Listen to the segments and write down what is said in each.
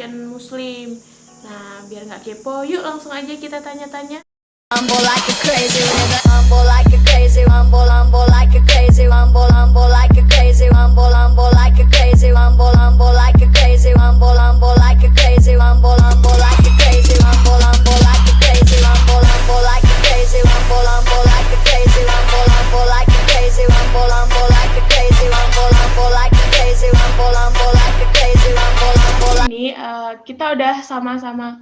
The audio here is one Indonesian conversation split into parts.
fashion muslim. Nah, biar nggak kepo, yuk langsung aja kita tanya-tanya. Rumble like a crazy, rumble like a crazy, rumble like a crazy, rumble like a crazy, rumble like a crazy, rumble like a crazy, rumble like a crazy, rumble like a crazy, rumble like a crazy, rumble like a crazy, rumble like a crazy, rumble like a crazy, rumble like a crazy, rumble like a crazy, rumble like a crazy, rumble. Ini kita udah sama-sama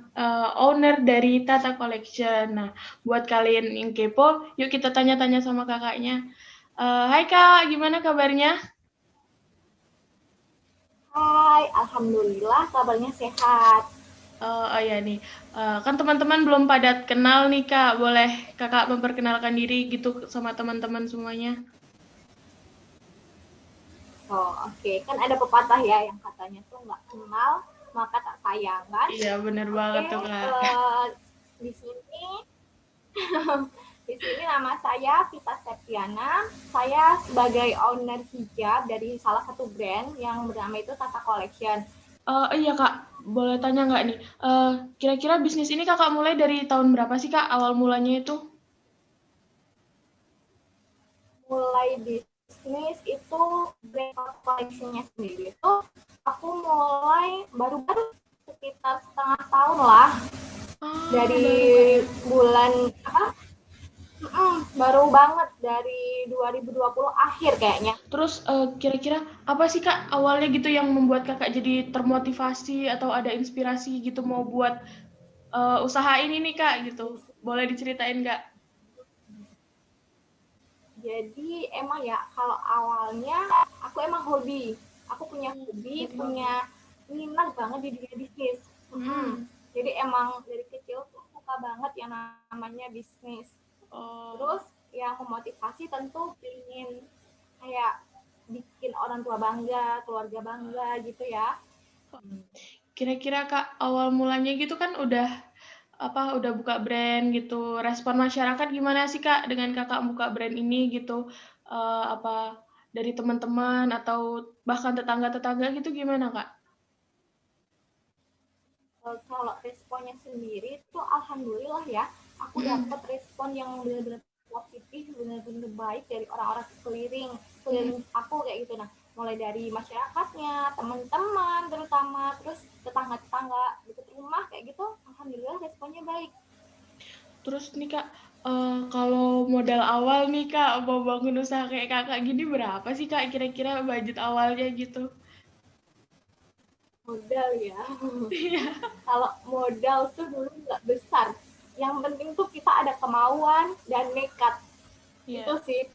owner dari Tata Collection. Nah, buat kalian yang kepo, yuk kita tanya-tanya sama kakaknya. Hai Kak, gimana kabarnya? Hai, alhamdulillah kabarnya sehat. Oh ya nih, kan teman-teman belum pada kenal nih Kak. Boleh Kakak memperkenalkan diri gitu sama teman-teman semuanya? Oh, oke. Kan ada pepatah ya yang katanya tuh nggak kenal maka tak sayang kan? Iya, bener Oke, banget tuh Kak. di sini di sini nama saya Vita Septiana. Saya sebagai owner hijab dari salah satu brand yang bernama itu Tata Collection. Iya Kak, boleh tanya nggak nih? Kira-kira bisnis ini Kakak mulai dari tahun berapa sih Kak? Awal mulanya itu? Mulai bisnis itu brand collection-nya sendiri itu aku mulai baru-baru sekitar setengah tahun lah dari bulan apa baru banget dari 2020 akhir kayaknya. Terus kira-kira apa sih Kak awalnya gitu yang membuat Kakak jadi termotivasi atau ada inspirasi gitu mau buat usaha ini nih Kak gitu? Boleh diceritain nggak? Jadi emang ya kalau awalnya aku emang hobi, aku punya hobi, punya minat banget di dunia bisnis. Jadi emang dari kecil tuh suka banget yang namanya bisnis. Terus yang memotivasi tentu ingin kayak bikin orang tua bangga, keluarga bangga gitu ya. Kira-kira Kak awal mulanya gitu kan udah buka brand gitu. Respon masyarakat gimana sih Kak dengan Kakak buka brand ini gitu? Dari teman-teman atau bahkan tetangga-tetangga gitu gimana Kak? Kalau responnya sendiri tuh alhamdulillah ya, aku dapat respon yang benar-benar positif, benar-benar baik dari orang-orang sekeliling aku kayak gitu. Nah, mulai dari masyarakatnya, teman-teman terutama, terus tetangga-tetangga dekat rumah kayak gitu, alhamdulillah responnya baik. Terus nih Kak, kalau modal awal nih Kak, mau bangun usaha kayak Kakak gini berapa sih Kak kira-kira budget awalnya gitu? Modal ya. Iya. Kalau modal tuh dulu nggak besar. Yang penting tuh kita ada kemauan dan nekat. Itu Iya. sih.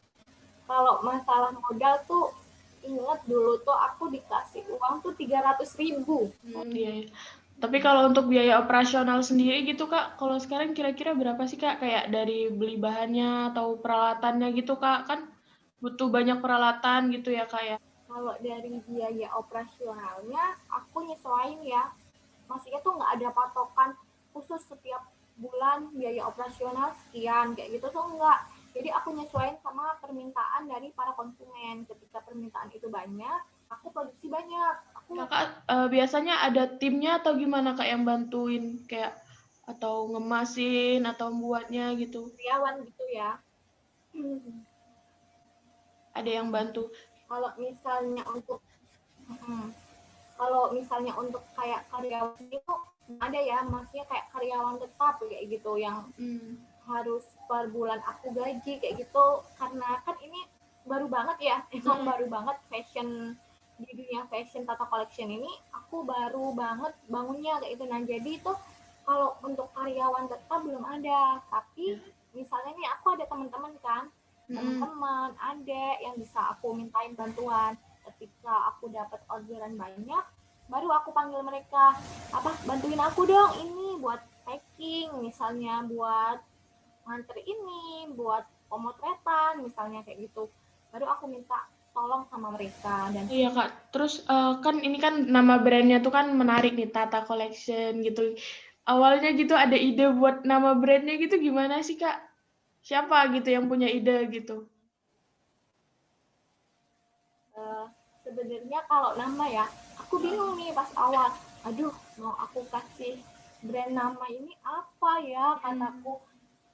Kalau masalah modal tuh inget dulu tuh aku dikasih uang tuh 300.000. Iya, iya. Tapi kalau untuk biaya operasional sendiri gitu Kak, kalau sekarang kira-kira berapa sih Kak? Kayak dari beli bahannya atau peralatannya gitu Kak, kan butuh banyak peralatan gitu ya Kak ya? Kalau dari biaya operasionalnya aku nyesuaiin ya. Maksudnya tuh nggak ada patokan khusus setiap bulan biaya operasional sekian kayak gitu tuh enggak. Jadi aku nyesuaiin sama permintaan dari para konsumen. Ketika permintaan itu banyak, aku produksi banyak. Kakak biasanya ada timnya atau gimana Kak yang bantuin kayak atau ngemasin atau membuatnya gitu? karyawan gitu ya. Ada yang bantu? Kalau misalnya untuk kalau misalnya untuk kayak karyawan itu ada ya, maksudnya kayak karyawan tetap kayak gitu yang harus per bulan aku gaji kayak gitu, karena kan ini baru banget ya, emang baru banget fashion di dunia fashion Tata Collection ini aku baru banget bangunnya kayak gitu. Nah jadi itu kalau untuk karyawan tetap belum ada, tapi misalnya nih aku ada teman-teman kan, teman-teman ada yang bisa aku mintain bantuan. Ketika aku dapat orderan banyak, baru aku panggil mereka, apa bantuin aku dong ini buat packing, misalnya buat nganter ini, buat pemotretan misalnya kayak gitu, baru aku minta tolong sama mereka. Dan Iya Kak, terus kan ini kan nama brandnya tuh kan menarik nih, Tata Collection gitu. Awalnya gitu ada ide buat nama brandnya gitu gimana sih Kak? Siapa gitu yang punya ide gitu? sebenarnya kalau nama ya aku bingung nih pas awal, aduh mau aku kasih brand nama ini apa ya, kataku.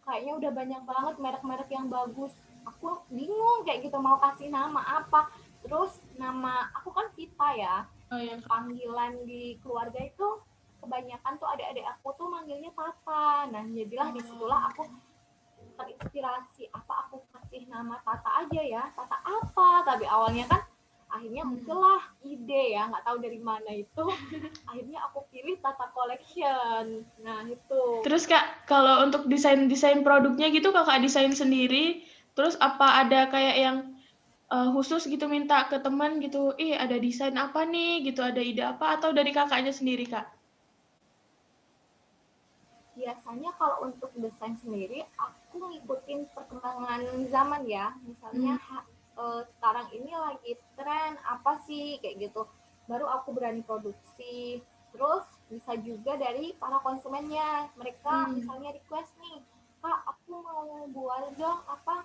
Kayaknya udah banyak banget merek-merek yang bagus. Aku bingung kayak gitu mau kasih nama apa. Terus nama aku kan Vita ya. Oh ya. Panggilan di keluarga itu kebanyakan tuh adik-adik aku tuh manggilnya Tata. Nah, jadilah disitulah aku terinspirasi, apa aku kasih nama Tata aja ya, Tata apa, tapi awalnya kan akhirnya muncullah ide ya, nggak tahu dari mana itu. Akhirnya aku pilih Tata Collection. Nah itu. Terus Kak, kalau untuk desain produknya gitu Kakak desain sendiri, terus apa ada kayak yang khusus gitu minta ke teman gitu, ada desain apa nih gitu, ada ide apa, atau dari kakaknya sendiri Kak? Biasanya kalau untuk desain sendiri aku ngikutin perkembangan zaman ya, misalnya sekarang ini lagi tren apa sih kayak gitu, baru aku berani produksi. Terus bisa juga dari para konsumennya, mereka misalnya request nih, Kak aku mau buat dong apa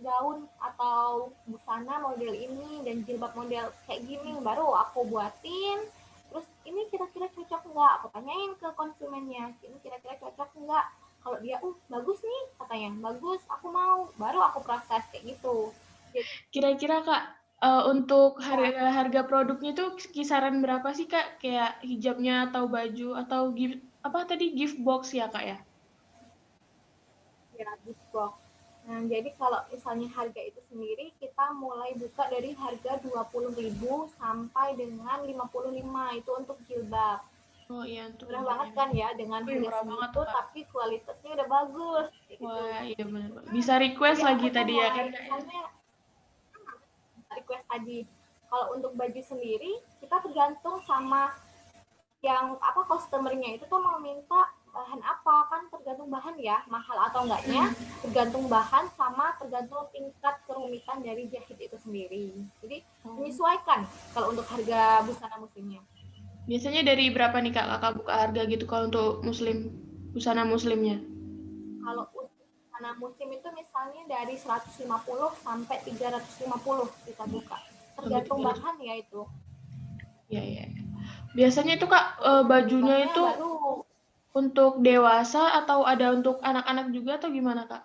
gaun atau busana model ini dan jilbab model kayak gini, baru aku buatin. Terus ini kira-kira cocok nggak, aku tanyain ke konsumennya, ini kira-kira cocok nggak. Kalau dia bagus nih katanya, bagus aku mau, baru aku proses kayak gitu. Jadi, Kira-kira Kak, untuk ya, harga produknya itu kisaran berapa sih Kak? Kayak hijabnya atau baju atau gift box ya Kak ya? ya gift box. Nah, jadi kalau misalnya harga itu sendiri, kita mulai buka dari harga 20.000 sampai dengan 55 itu untuk jilbab. Oh iya, untuk Murah banget hijabnya. kan ya, dengan Wih, harga murah banget segitu tuh Kak. tapi kualitasnya udah bagus kayak gitu. Wah, iya benar. Bisa request Jadi lagi aku tuh tadi ya kan mulai Kak ya? misalnya request tadi, kalau untuk baju sendiri kita tergantung sama yang apa customernya itu tuh mau minta bahan apa, kan tergantung bahan ya, mahal atau enggaknya tergantung bahan sama tergantung tingkat kerumitan dari jahit itu sendiri. Jadi menyesuaikan kalau untuk harga busana muslimnya. Biasanya dari berapa nih Kak Kakak buka harga gitu kalau untuk busana muslimnya? Kalau untuk busana muslim itu misalnya dari 150 sampai 350 kita buka. Sampai Tergantung 300. bahan ya itu. Iya, iya. Biasanya itu Kak, Tergantung bajunya jilbabnya itu baru untuk dewasa atau ada untuk anak-anak juga atau gimana Kak?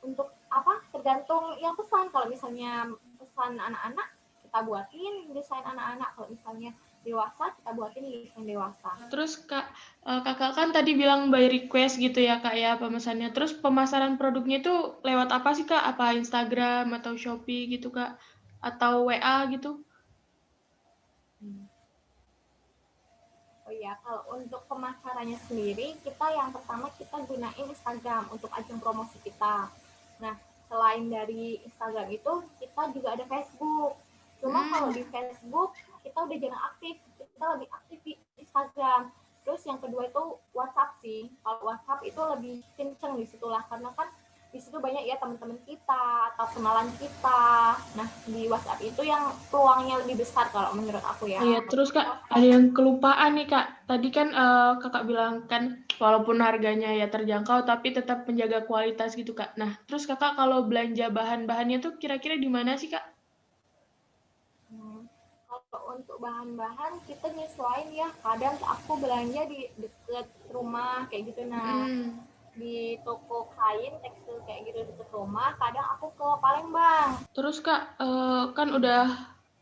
untuk apa? Tergantung yang pesan. Kalau misalnya pesan anak-anak kita buatin desain anak-anak. Kalau misalnya dewasa kita buatin desain dewasa. Terus Kak, Kakak kan tadi bilang by request gitu ya Kak ya pemesannya. Terus pemasaran produknya itu lewat apa sih Kak? Apa Instagram atau Shopee gitu Kak? Atau WA gitu? Oh iya, kalau untuk pemasarannya sendiri, kita yang pertama kita gunain Instagram untuk ajang promosi kita. Nah, selain dari Instagram itu, kita juga ada Facebook. Cuma kalau di Facebook, kita udah jarang aktif. Kita lebih aktif di Instagram. Terus yang kedua itu WhatsApp sih. Kalau WhatsApp itu lebih kenceng di situlah, karena kan di situ banyak ya teman-teman kita atau kenalan kita. Nah, di WhatsApp itu yang peluangnya lebih besar kalau menurut aku ya. Iya, terus Kak, ada yang kelupaan nih Kak. Tadi kan Kakak bilang kan walaupun harganya ya terjangkau tapi tetap menjaga kualitas gitu Kak. Nah, terus Kakak kalau belanja bahan-bahannya tuh kira-kira di mana sih Kak? Kalau untuk bahan-bahan kita nyesuaiin ya. Kadang aku belanja di deket rumah kayak gitu. Nah, di toko kain tekstil kayak gitu deket rumah. Kadang aku ke Palembang. Terus Kak, kan udah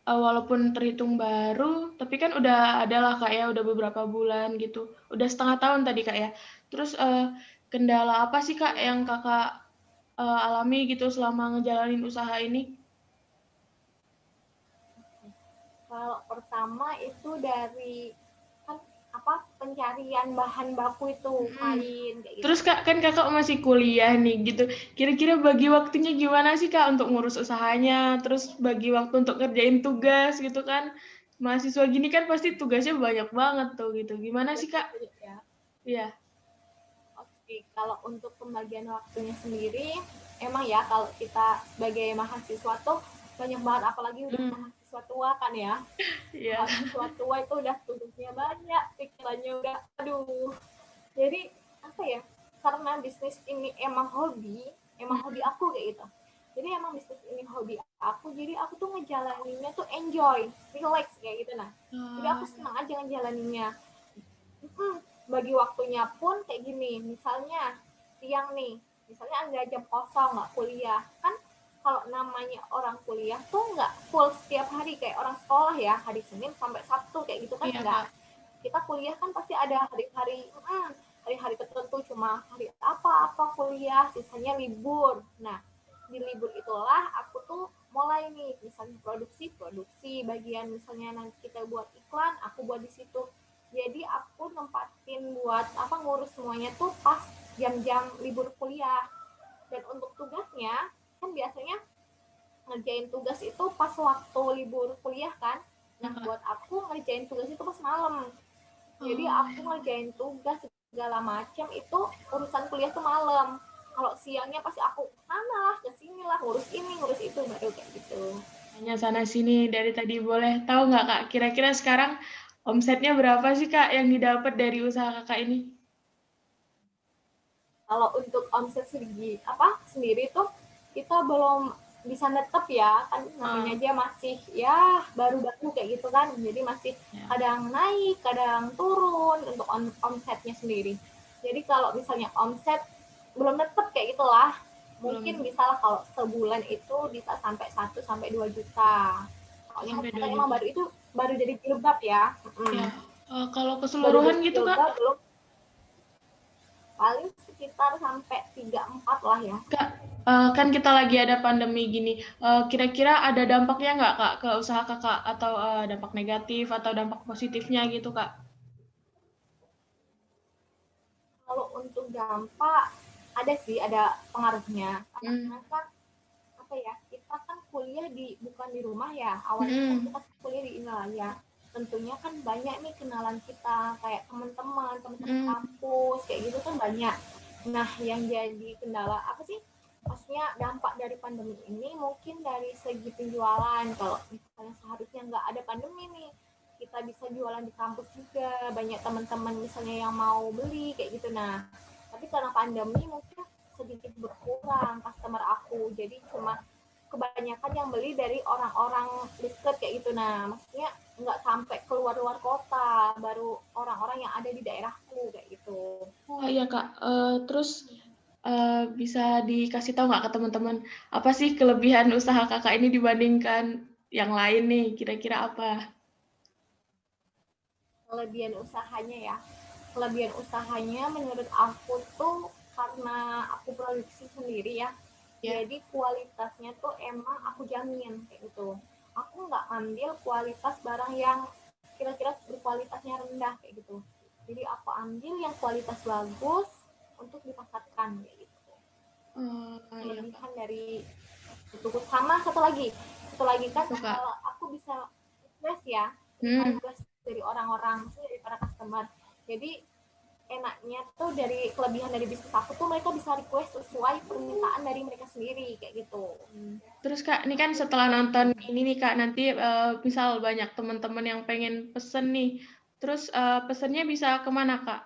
walaupun terhitung baru, tapi kan udah adalah Kak ya, udah beberapa bulan gitu. Udah setengah tahun tadi Kak ya. Terus kendala apa sih Kak yang Kakak alami gitu selama ngejalanin usaha ini? Kalau pertama itu dari kan apa pencarian bahan baku itu kain kayak gitu. Terus Kak, kan Kakak masih kuliah nih gitu. Kira-kira bagi waktunya gimana sih Kak untuk ngurus usahanya, terus bagi waktu untuk ngerjain tugas gitu kan. Mahasiswa gini kan pasti tugasnya banyak banget tuh gitu. Gimana sih Kak? Ya. Iya. Oke, kalau untuk pembagian waktunya sendiri, emang ya kalau kita sebagai mahasiswa tuh banyak banget, apalagi udah mahasiswa tua kan ya. Iya. Mahasiswa tua itu udah tugasnya banyak, pikirannya udah, aduh. Jadi apa ya? Karena bisnis ini emang hobi aku kayak gitu. Jadi emang bisnis ini hobi aku, jadi aku tuh ngejalaninnya tuh enjoy, relax kayak gitu. Nah, jadi aku senang aja ngejalaninnya. Bagi waktunya pun kayak gini, misalnya siang nih, misalnya ada jam kosong nggak kuliah kan. Kalau namanya orang kuliah tuh nggak full setiap hari kayak orang sekolah ya, hari Senin sampai Sabtu kayak gitu kan. Iya, Enggak, Kak. kita kuliah kan pasti ada hari-hari tertentu, cuma hari apa kuliah, sisanya libur. Nah, di libur itulah aku tuh mulai nih, misalnya produksi bagian, misalnya nanti kita buat iklan, aku buat di situ. Jadi aku nempatin buat ngurus semuanya tuh pas jam-jam libur kuliah. Dan untuk tugasnya kan biasanya ngerjain tugas itu pas waktu libur kuliah kan. Nah, buat aku ngerjain tugas itu pas malam. Jadi aku ngerjain tugas segala macam itu urusan kuliah tuh malam. Kalau siangnya pasti aku sana lah, kesini lah, ngurus ini, ngurus itu, baru kayak gitu. Hanya sana sini dari tadi. Boleh tahu nggak, Kak, kira-kira sekarang omsetnya berapa sih, Kak, yang didapat dari usaha Kakak ini? Kalau untuk omset sendiri tuh kita belum bisa netep ya, kan namanya aja masih ya baru-baru kayak gitu kan. Jadi masih kadang naik, kadang turun untuk omsetnya sendiri. Jadi kalau misalnya omset belum netep kayak gitulah, mungkin bisa lah kalau sebulan itu bisa sampai 1 sampai 2 juta. Soalnya kita emang baru jadi jilbab ya. Ya. Kalau keseluruhan gitu, Kak? Belum, paling sekitar sampai 3-4 lah ya. Kak, kan kita lagi ada pandemi gini. Kira-kira ada dampaknya nggak, Kak, ke usaha Kakak? Atau dampak negatif atau dampak positifnya gitu, Kak? Kalau untuk dampak, ada sih, ada pengaruhnya. Karena kan kita kan kuliah bukan di rumah ya. Awalnya kan kita kuliah di Indonesia. Tentunya kan banyak nih kenalan kita, kayak teman-teman kampus kayak gitu kan banyak. Nah, yang jadi kendala maksudnya dampak dari pandemi ini mungkin dari segi penjualan. Kalau misalnya seharusnya nggak ada pandemi nih, kita bisa jualan di kampus juga, banyak teman-teman misalnya yang mau beli kayak gitu. Nah, tapi karena pandemi mungkin sedikit berkurang customer aku, jadi cuma kebanyakan yang beli dari orang-orang dekat kayak gitu. Nah, maksudnya nggak sampai keluar kota, baru orang-orang yang ada di daerahku kayak gitu. Oh iya, Kak. Terus bisa dikasih tahu nggak ke teman-teman apa sih kelebihan usaha Kakak ini dibandingkan yang lain nih? Kira-kira apa? Kelebihan usahanya menurut aku tuh karena aku produksi sendiri ya. Jadi kualitasnya tuh emang aku jamin kayak gitu. Aku nggak ambil kualitas barang yang kira-kira berkualitasnya rendah kayak gitu. Jadi aku ambil yang kualitas bagus untuk dipasarkan kayak gitu. Kelebihan dari itu. Sama satu lagi kan kalau aku bisa request ya, request dari orang-orang, maksudnya dari para customer. Jadi enaknya tuh dari kelebihan dari bisnis aku tuh mereka bisa request sesuai permintaan dari mereka sendiri kayak gitu. Terus Kak, ini kan setelah nonton ini nih Kak, nanti misal banyak teman-teman yang pengen pesen nih, terus pesennya bisa kemana Kak?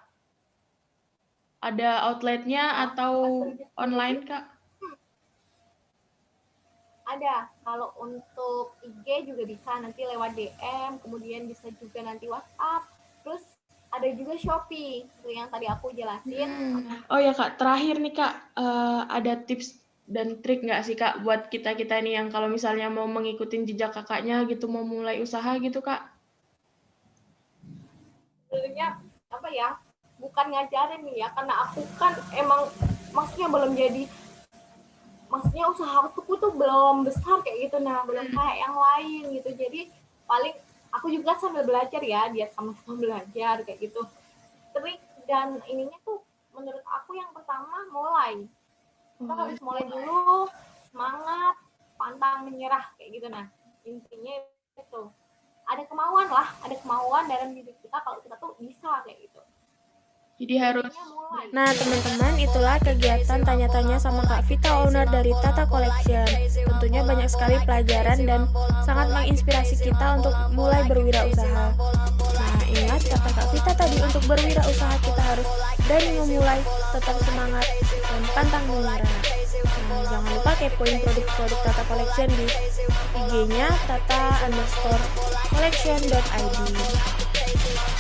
Ada outletnya atau online Kak? Ada, kalau untuk IG juga bisa nanti lewat DM, kemudian bisa juga nanti WhatsApp, terus ada juga Shopee, seperti yang tadi aku jelasin. Oh ya Kak, terakhir nih Kak, ada tips dan trik nggak sih Kak buat kita-kita nih yang kalau misalnya mau mengikuti jejak kakaknya gitu, mau mulai usaha gitu Kak? Sebenarnya bukan ngajarin nih ya, karena aku kan emang maksudnya belum jadi, maksudnya usaha aku tuh belum besar kayak gitu, nah belum kayak yang lain gitu. Jadi paling aku juga sambil belajar ya, dia sama-sama belajar kayak gitu. Trik dan ininya tuh menurut aku yang pertama mulai. Kita harus mulai dulu, semangat, pantang menyerah kayak gitu. Nah, intinya itu. Ada kemauan dalam diri kita kalau kita tuh bisa kayak gitu. Jadi harus. Nah teman-teman, itulah kegiatan tanya-tanya sama Kak Vita, owner dari Tata Collection. Tentunya banyak sekali pelajaran dan sangat menginspirasi kita untuk mulai berwirausaha. Nah Ingat kata Kak Vita tadi, untuk berwirausaha kita harus berani memulai, tetap semangat, dan pantang menyerah. Nah, jangan lupa kepoin produk-produk Tata Collection di IG-nya tata_collection.id.